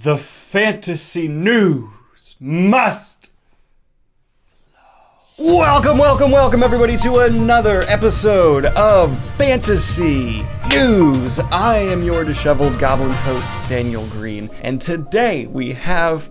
The fantasy news must flow. Welcome everybody to another episode of Fantasy News. I am your disheveled goblin host, Daniel Greene, and today we have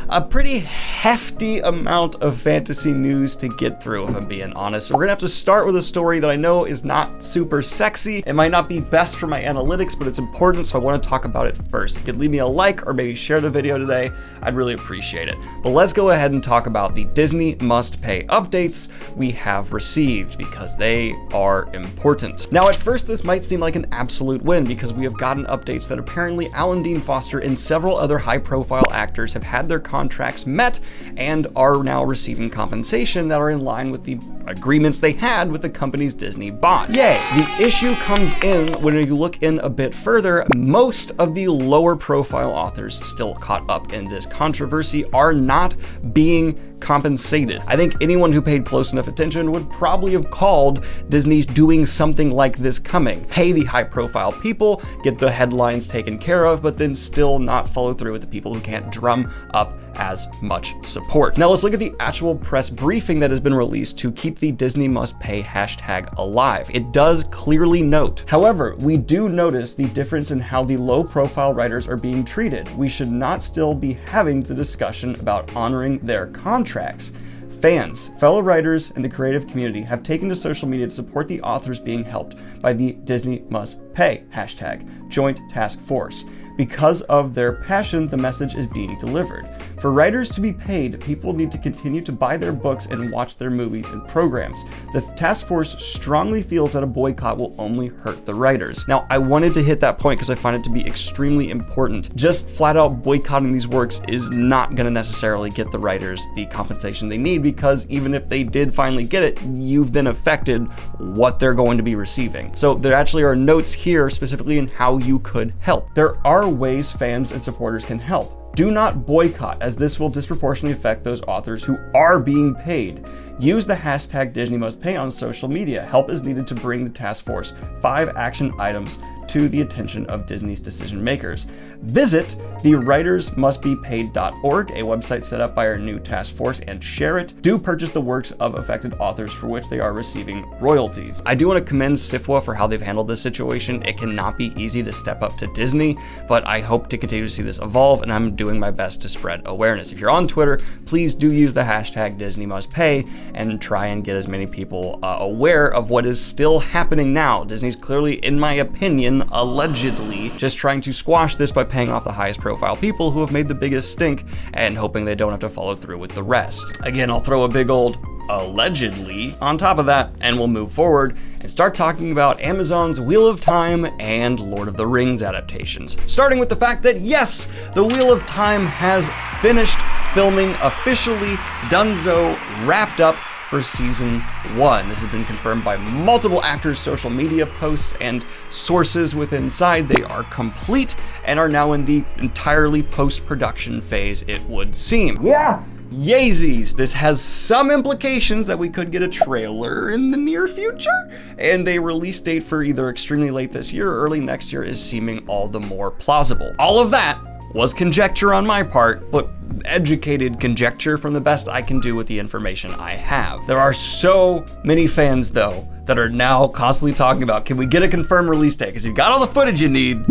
a pretty hefty amount of fantasy news to get through, if I'm being honest. We're gonna have to start with a story that I know is not super sexy. It might not be best for my analytics, but it's important, so I want to talk about it first. If you could leave me a like or maybe share the video today, I'd really appreciate it. But let's go ahead and talk about the Disney Must Pay updates we have received, because they are important. Now, at first, this might seem like an absolute win, because we have gotten updates that apparently Alan Dean Foster and several other high-profile actors have had their contracts met and are now receiving compensation that are in line with the agreements they had with the companies Disney bought. Yay! The issue comes in when you look in a bit further. Most of the lower profile authors still caught up in this controversy are not being compensated. I think anyone who paid close enough attention would probably have called Disney doing something like this coming. Pay the high profile people, get the headlines taken care of, but then still not follow through with the people who can't drum up as much support. Now let's look at the actual press briefing that has been released to keep the Disney Must Pay hashtag alive. It does clearly note, however, we do notice the difference in how the low profile writers are being treated. We should not still be having the discussion about honoring their contracts. Fans, fellow writers, and the creative community have taken to social media to support the authors being helped by the Disney Must Pay hashtag Joint Task Force. Because of their passion, the message is being delivered. For writers to be paid, people need to continue to buy their books and watch their movies and programs. The task force strongly feels that a boycott will only hurt the writers. Now, I wanted to hit that point because I find it to be extremely important. Just flat out boycotting these works is not going to necessarily get the writers the compensation they need, because even if they did finally get it, you've then affected what they're going to be receiving. So there actually are notes here specifically in how you could help. There are ways fans and supporters can help. Do not boycott, as this will disproportionately affect those authors who are being paid. Use the hashtag DisneyMustPay on social media. Help is needed to bring the task force 5 action items to the attention of Disney's decision makers. Visit the writersmustbepaid.org, a website set up by our new task force, and share it. Do purchase the works of affected authors for which they are receiving royalties. I do want to commend SPFBO for how they've handled this situation. It cannot be easy to step up to Disney, but I hope to continue to see this evolve, and I'm doing my best to spread awareness. If you're on Twitter, please do use the hashtag DisneyMustPay and try and get as many people aware of what is still happening now. Disney's clearly, in my opinion, allegedly just trying to squash this by paying off the highest profile people who have made the biggest stink and hoping they don't have to follow through with the rest. Again, I'll throw a big old allegedly on top of that, and we'll move forward and start talking about Amazon's Wheel of Time and Lord of the Rings adaptations. Starting with the fact that yes, the Wheel of Time has finished filming officially, donezo, wrapped up for season 1. This has been confirmed by multiple actors' social media posts and sources within inside. They are complete and are now in the entirely post-production phase, it would seem. Yes! Yaysies! This has some implications that we could get a trailer in the near future, and a release date for either extremely late this year or early next year is seeming all the more plausible. All of that was conjecture on my part, but educated conjecture from the best I can do with the information I have. There are so many fans, though, that are now constantly talking about, can we get a confirmed release date? Because you've got all the footage you need.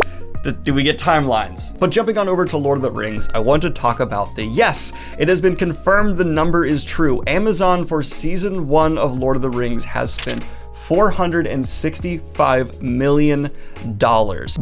Do we get timelines? But jumping on over to Lord of the Rings, I want to talk about the yes, it has been confirmed the number is true. Amazon for season 1 of Lord of the Rings has spent $465 million.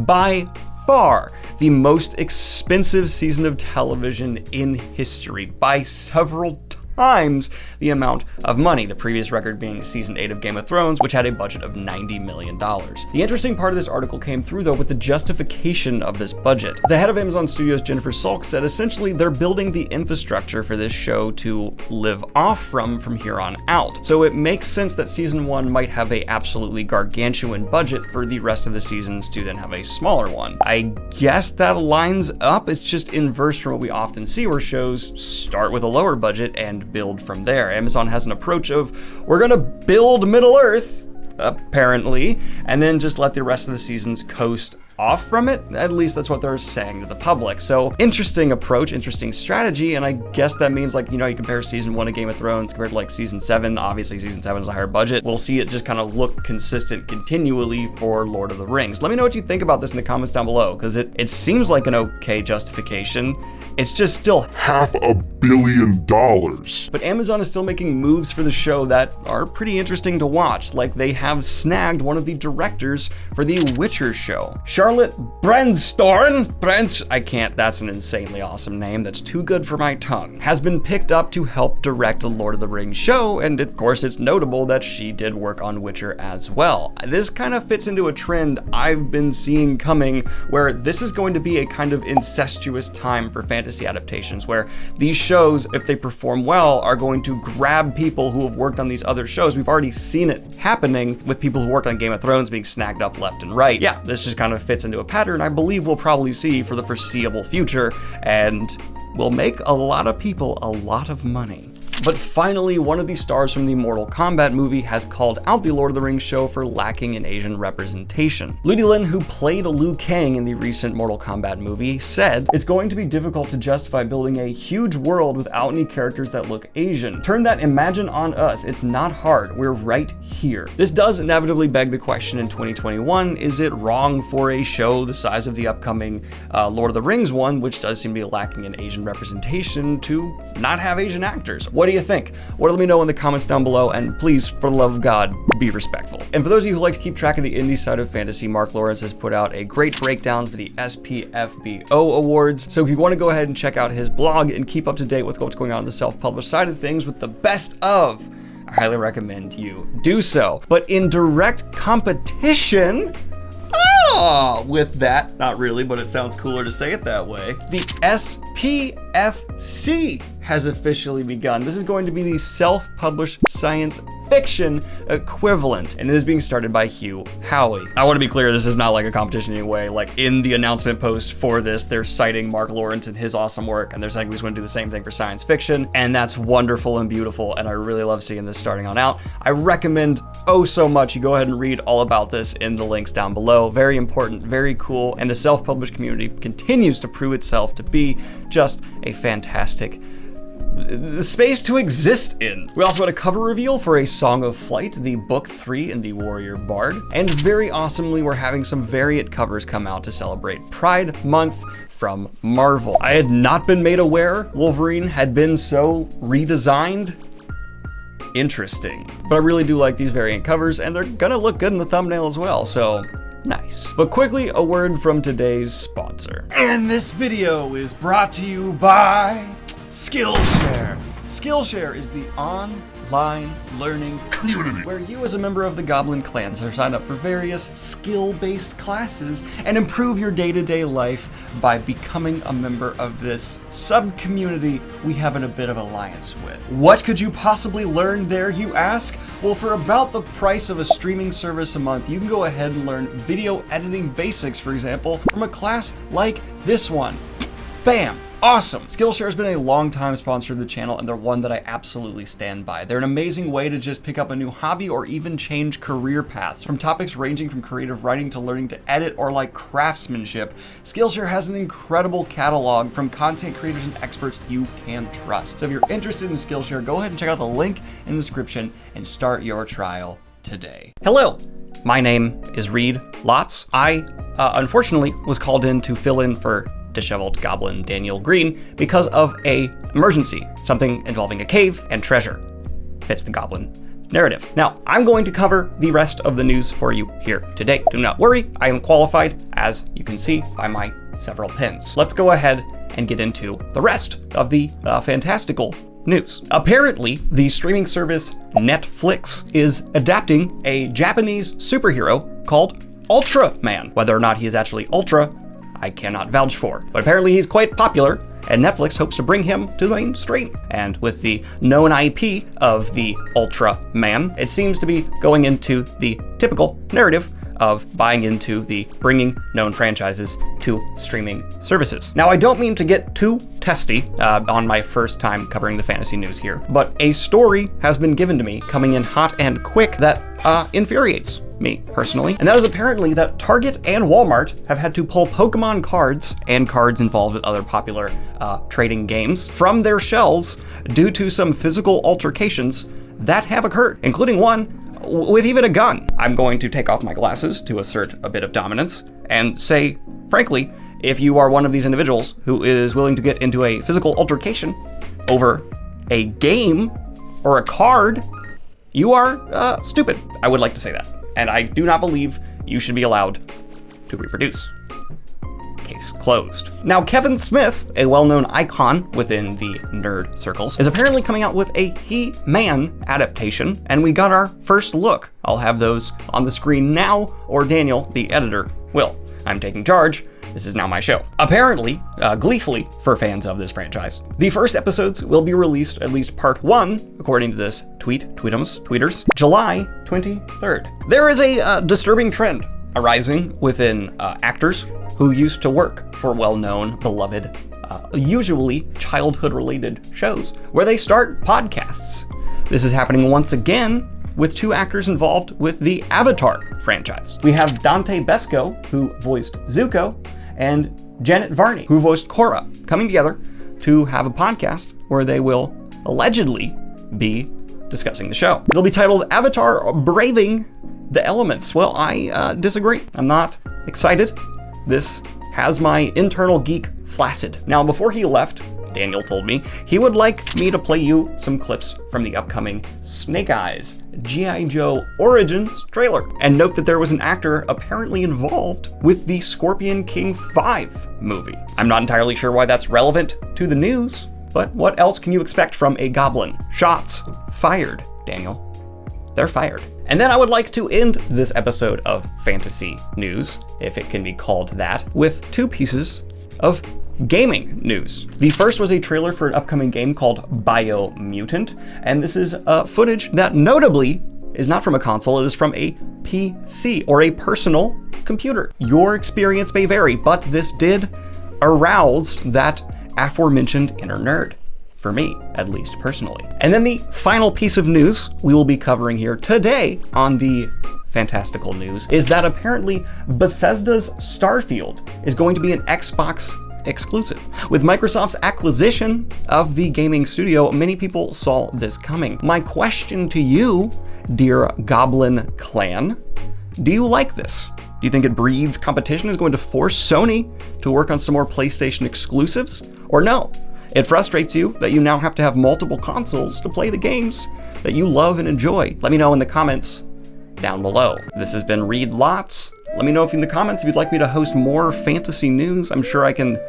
By far the most expensive season of television in history, by several times the amount of money, the previous record being season 8 of Game of Thrones, which had a budget of $90 million. The interesting part of this article came through, though, with the justification of this budget. The head of Amazon Studios, Jennifer Salk, said essentially they're building the infrastructure for this show to live off from here on out. So it makes sense that season 1 might have a absolutely gargantuan budget for the rest of the seasons to then have a smaller one. I guess that lines up. It's just inverse from what we often see, where shows start with a lower budget and build from there. Amazon has an approach of, we're gonna build Middle Earth, apparently, and then just let the rest of the seasons coast off from it. At least that's what they're saying to the public. So interesting approach, interesting strategy, and I guess that means, like, you know, you compare season 1 of Game of Thrones compared to like season 7. Obviously season 7 is a higher budget. We'll see it just kind of look consistent continually for Lord of the Rings. Let me know what you think about this in the comments down below, because it seems like an okay justification. It's just still $500 million. But Amazon is still making moves for the show that are pretty interesting to watch. Like, they have snagged one of the directors for the Witcher show. Charlotte that's an insanely awesome name that's too good for my tongue, has been picked up to help direct the Lord of the Rings show, and of course it's notable that she did work on Witcher as well. This kind of fits into a trend I've been seeing coming, where this is going to be a kind of incestuous time for fantasy adaptations, where these shows, if they perform well, are going to grab people who have worked on these other shows. We've already seen it happening with people who worked on Game of Thrones being snagged up left and right. Yeah, this just kind of fits into a pattern I believe we'll probably see for the foreseeable future, and will make a lot of people a lot of money. But finally, one of the stars from the Mortal Kombat movie has called out the Lord of the Rings show for lacking in Asian representation. Ludi Lin, who played Liu Kang in the recent Mortal Kombat movie, said, "It's going to be difficult to justify building a huge world without any characters that look Asian. Turn that imagine on us. It's not hard. We're right here." This does inevitably beg the question in 2021, is it wrong for a show the size of the upcoming Lord of the Rings one, which does seem to be lacking in Asian representation, to not have Asian actors? What do you think? Let me know in the comments down below, and please, for the love of God, be respectful. And for those of you who like to keep track of the indie side of fantasy, Mark Lawrence has put out a great breakdown for the SPFBO awards. So if you want to go ahead and check out his blog and keep up to date with what's going on the self-published side of things with the best of, I highly recommend you do so. But in direct competition, with that, not really, but it sounds cooler to say it that way, the SPFC has officially begun. This is going to be the self-published science fiction equivalent, and it is being started by Hugh Howey. I want to be clear, this is not like a competition anyway. Like, in the announcement post for this, they're citing Mark Lawrence and his awesome work, and they're saying we just want to do the same thing for science fiction, and that's wonderful and beautiful, and I really love seeing this starting on out. I recommend so much you go ahead and read all about this in the links down below. Very important, very cool, and the self-published community continues to prove itself to be just a fantastic space to exist in. We also had a cover reveal for A Song of Flight, the book 3 in the Warrior Bard, and very awesomely, we're having some variant covers come out to celebrate Pride Month from Marvel. I had not been made aware Wolverine had been so redesigned. Interesting. But I really do like these variant covers, and they're gonna look good in the thumbnail as well, so nice. But quickly, a word from today's sponsor. And this video is brought to you by Skillshare. Skillshare is the online learning community where you as a member of the Goblin Clans are signed up for various skill-based classes and improve your day-to-day life by becoming a member of this sub-community we have in a bit of alliance with. What could you possibly learn there, you ask? Well, for about the price of a streaming service a month, you can go ahead and learn video editing basics, for example, from a class like this one. Bam! Awesome! Skillshare has been a long-time sponsor of the channel, and they're one that I absolutely stand by. They're an amazing way to just pick up a new hobby or even change career paths. From topics ranging from creative writing to learning to edit or like craftsmanship, Skillshare has an incredible catalog from content creators and experts you can trust. So if you're interested in Skillshare, go ahead and check out the link in the description and start your trial today. Hello! My name is Reed Lots. I, unfortunately, was called in to fill in for disheveled goblin Daniel Greene because of a emergency, something involving a cave and treasure. Fits the goblin narrative. Now, I'm going to cover the rest of the news for you here today. Do not worry, I am qualified, as you can see by my several pins. Let's go ahead and get into the rest of the fantastical news. Apparently, the streaming service Netflix is adapting a Japanese superhero called Ultraman. Whether or not he is actually Ultra, I cannot vouch for, but apparently he's quite popular, and Netflix hopes to bring him to the mainstream. And with the known IP of the Ultraman, it seems to be going into the typical narrative of buying into the bringing known franchises to streaming services. Now, I don't mean to get too testy on my first time covering the fantasy news here, but a story has been given to me coming in hot and quick that infuriates me personally, and that is apparently that Target and Walmart have had to pull Pokémon cards and cards involved with other popular trading games from their shelves due to some physical altercations that have occurred, including one with even a gun. I'm going to take off my glasses to assert a bit of dominance and say, frankly, if you are one of these individuals who is willing to get into a physical altercation over a game or a card, you are stupid. I would like to say that. And I do not believe you should be allowed to reproduce. Case closed. Now, Kevin Smith, a well-known icon within the nerd circles, is apparently coming out with a He-Man adaptation, and we got our first look. I'll have those on the screen now, or Daniel, the editor, will. I'm taking charge. This is now my show. Apparently, gleefully for fans of this franchise, the first episodes will be released, at least part 1, according to this tweeters, July 23rd. There is a disturbing trend arising within actors who used to work for well-known, beloved, usually childhood-related shows, where they start podcasts. This is happening once again with 2 actors involved with the Avatar franchise. We have Dante Besco, who voiced Zuko, and Janet Varney, who voiced Korra, coming together to have a podcast where they will allegedly be discussing the show. It'll be titled Avatar Braving the Elements. Well, I disagree. I'm not excited. This has my internal geek flaccid. Now, before he left, Daniel told me he would like me to play you some clips from the upcoming Snake Eyes G.I. Joe Origins trailer. And note that there was an actor apparently involved with the Scorpion King 5 movie. I'm not entirely sure why that's relevant to the news, but what else can you expect from a goblin? Shots fired, Daniel. They're fired. And then I would like to end this episode of Fantasy News, if it can be called that, with 2 pieces of gaming news. The first was a trailer for an upcoming game called Biomutant, and this is footage that notably is not from a console, it is from a PC, or a personal computer. Your experience may vary, but this did arouse that aforementioned inner nerd. For me, at least personally. And then the final piece of news we will be covering here today on the Fantastical News is that apparently Bethesda's Starfield is going to be an Xbox exclusive. With Microsoft's acquisition of the gaming studio, many people saw this coming. My question to you, dear Goblin Clan, do you like this? Do you think it breeds competition, is going to force Sony to work on some more PlayStation exclusives? Or no? It frustrates you that you now have to have multiple consoles to play the games that you love and enjoy. Let me know in the comments down below. This has been Read Lots. Let me know in the comments if you'd like me to host more fantasy news. I'm sure I can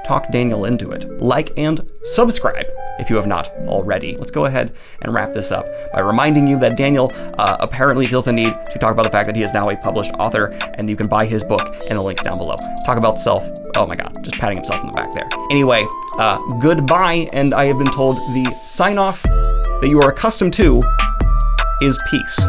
talk Daniel into it. Like and subscribe if you have not already. Let's go ahead and wrap this up by reminding you that Daniel apparently feels the need to talk about the fact that he is now a published author, and you can buy his book in the links down below. Talk about self. Oh my God, just patting himself in the back there. Anyway, goodbye, and I have been told the sign off that you are accustomed to is peace.